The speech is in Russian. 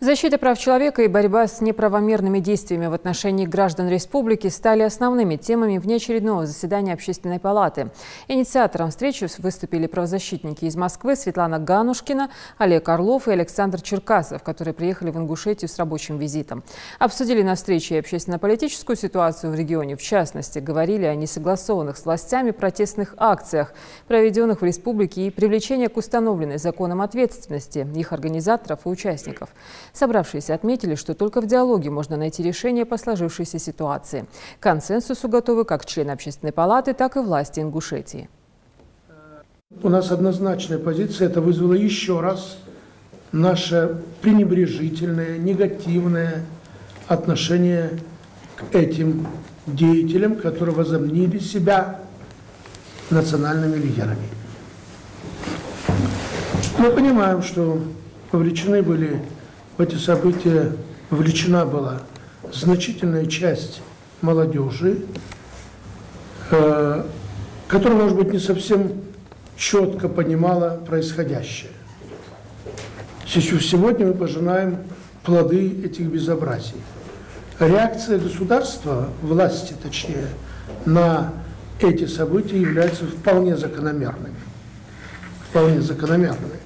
Защита прав человека и борьба с неправомерными действиями в отношении граждан республики стали основными темами внеочередного заседания Общественной палаты. Инициатором встречи выступили правозащитники из Москвы Светлана Ганушкина, Олег Орлов и Александр Черкасов, которые приехали в Ингушетию с рабочим визитом. Обсудили на встрече и общественно-политическую ситуацию в регионе. В частности, говорили о несогласованных с властями протестных акциях, проведенных в республике, и привлечении к установленной законом ответственности их организаторов и участников. Собравшиеся отметили, что только в диалоге можно найти решение по сложившейся ситуации. К консенсусу готовы как члены Общественной палаты, так и власти Ингушетии. У нас однозначная позиция. Это вызвало еще раз наше пренебрежительное, негативное отношение к этим деятелям, которые возомнили себя национальными лидерами. Мы понимаем, что повлечены были в эти события, вовлечена была значительная часть молодежи, которая, может быть, не совсем четко понимала происходящее. Сегодня мы пожинаем плоды этих безобразий. Реакция государства, власти точнее, на эти события являются вполне закономерными. Вполне закономерными.